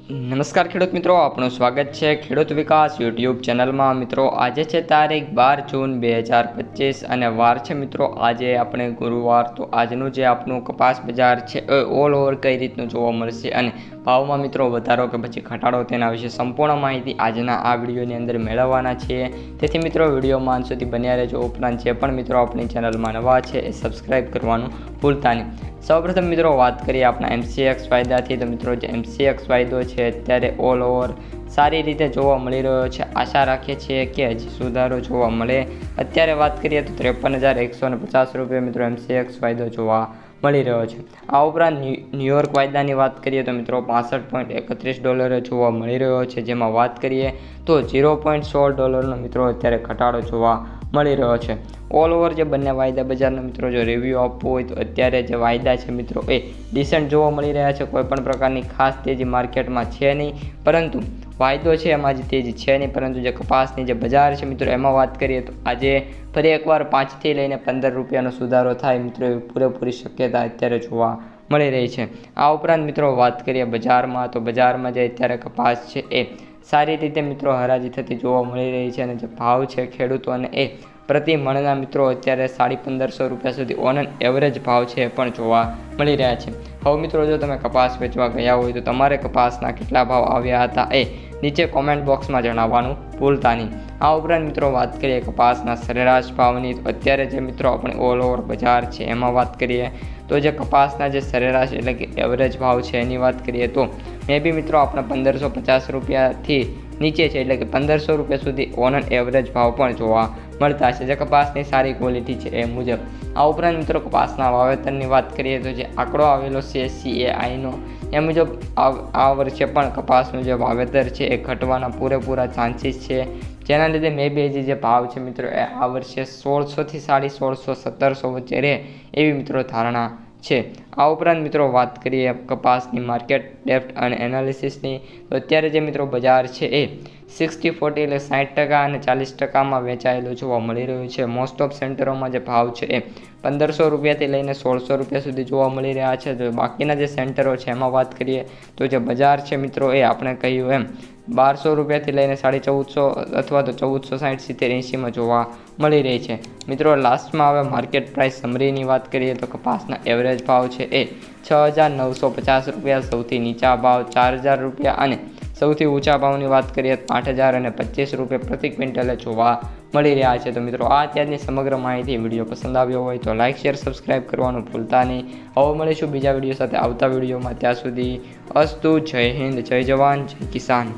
નમસ્કાર ખેડૂત મિત્રો, આપનું સ્વાગત છે ખેડૂત વિકાસ યુટ્યુબ ચેનલમાં। મિત્રો આજે છે તારીખ 12 જૂન 2025 અને વાર છે મિત્રો આજે આપણે ગુરુવાર। તો આજનું જે આપણું કપાસ બજાર છે એ ઓલ ઓવર કઈ રીતનું જોવા મળશે અને ભાવમાં મિત્રો વધારો કે પછી ઘટાડો તેના વિશે સંપૂર્ણ માહિતી આજના આ વિડીયોની અંદર મેળવવાના છીએ। તેથી મિત્રો વિડીયોમાં અંત સુધી બન્યા રહેજો। ઉપરાંત જે પણ મિત્રો આપણી ચેનલમાં નવા છે એ સબસ્ક્રાઈબ કરવાનું ભૂલતા નહીં। સૌપ્રથમ મિત્રો વાત કરીએ આપણા MCX વાયદાથી। તો મિત્રો જે MCX વાયદો છે અત્યારે ઓલ ઓવર સારી રીતે જોવા મળી રહ્યો છે। આશા રાખીએ છીએ કે હજી સુધારો જોવા મળે। અત્યારે વાત કરીએ તો 53,150 રૂપિયા મિત્રો MCX વાયદો જોવા મળી રહ્યો છે। આ ઉપરાંત ન્યુયોર્ક વાયદાની વાત કરીએ તો મિત્રો $65.31 જોવા મળી રહ્યો છે, જેમાં વાત કરીએ તો $0.16 મિત્રો અત્યારે ઘટાડો જોવા મળી રહ્યો છે। ઓલ ઓવર જે બંને વાયદા બજારના મિત્રો જો રિવ્યૂ આપવું હોય તો અત્યારે જે વાયદા છે મિત્રો એ ડિસન્ટ જોવા મળી રહ્યા છે। કોઈપણ પ્રકારની ખાસ તેજી માર્કેટમાં છે નહીં, પરંતુ વાયદો છે એમાં જ તેજી છે નહીં। પરંતુ જે કપાસની જે બજાર છે મિત્રો એમાં વાત કરીએ તો આજે ફરી એકવાર 5 થી લઈને 15 રૂપિયાનો સુધારો થાય મિત્રો એવી પૂરેપૂરી શક્યતા અત્યારે જોવા મળી રહી છે। આ ઉપરાંત મિત્રો વાત કરીએ બજારમાં તો બજારમાં જે અત્યારે કપાસ છે એ સારી રીતે મિત્રો હરાજી થતી જોવા મળી રહી છે અને જે ભાવ છે ખેડૂતોને એ પ્રતિ મણના મિત્રો અત્યારે 1550 રૂપિયા સુધી ઓન એન એવરેજ ભાવ છે એ પણ જોવા મળી રહ્યા છે। હવે મિત્રો જો તમે કપાસ વેચવા ગયા હોય તો તમારે કપાસના કેટલા ભાવ આવ્યા હતા એ નીચે કોમેન્ટ બોક્સમાં જણાવવાનું ભૂલતા નહીં। આ ઉપરાંત મિત્રો વાત કરીએ કપાસના સરેરાશ ભાવની તો અત્યારે જે મિત્રો આપણે ઓલ ઓવર બજાર છે એમાં વાત કરીએ તો જે કપાસના જે સરેરાશ એટલે કે એવરેજ ભાવ છે એની વાત કરીએ તો મે બી મિત્રો આપણે 1550 રૂપિયાથી નીચે છે એટલે કે 1500 રૂપિયા સુધી ઓન એન એવરેજ ભાવ પણ જોવા મળતા છે જે કપાસની સારી ક્વોલિટી છે એ મુજબ। આ ઉપરાંત મિત્રો કપાસના વાવેતરની વાત કરીએ તો જે આંકડો આવેલો છે CAIનો એ મુજબ આ વર્ષે પણ કપાસનું જે વાવેતર છે એ ઘટવાના પૂરેપૂરા ચાન્સીસ છે, જેના લીધે મે બી જે ભાવ છે મિત્રો એ આ વર્ષે 1600થી 1650-1700 વચ્ચે રહે એવી મિત્રો ધારણા છે। આ ઉપરાંત મિત્રો વાત કરીએ કપાસની માર્કેટ ડેપ્થ અને એનાલિસિસની તો અત્યારે જે મિત્રો બજાર છે એ 60-40 એટલે 60% અને 40%માં વેચાયેલું જોવા મળી રહ્યું છે। મોસ્ટ ઓફ સેન્ટરોમાં જે ભાવ છે એ 1500 રૂપિયાથી લઈને 1600 રૂપિયા સુધી જોવા મળી રહ્યા છે। જો બાકીના જે સેન્ટરો છે એમાં વાત કરીએ તો જે બજાર છે મિત્રો એ આપણે કહ્યું એમ 1200 રૂપિયાથી લઈને 1450 અથવા તો 1460-70-80માં જોવા મળી રહી છે। મિત્રો લાસ્ટમાં હવે માર્કેટ પ્રાઇસ સમરીની વાત કરીએ તો કપાસના એવરેજ ભાવ છે એ 6,950 રૂપિયા, સૌથી નીચા ભાવ 4,000 રૂપિયા અને સૌથી ઊંચા ભાવની વાત કરીએ તો 8,025 રૂપિયા પ્રતિ ક્વિન્ટલે જોવા મળી રહ્યા છે। તો મિત્રો આ અત્યારની સમગ્ર માહિતી વિડીયો પસંદ આવ્યો હોય તો લાઇક શેર સબસ્ક્રાઈબ કરવાનું ભૂલતા નહીં। હવે મળીશું બીજા વિડીયો સાથે આવતા વિડીયોમાં। ત્યાં સુધી અસ્તુ, જય હિન્દ, જય જવાન, જય કિસાન।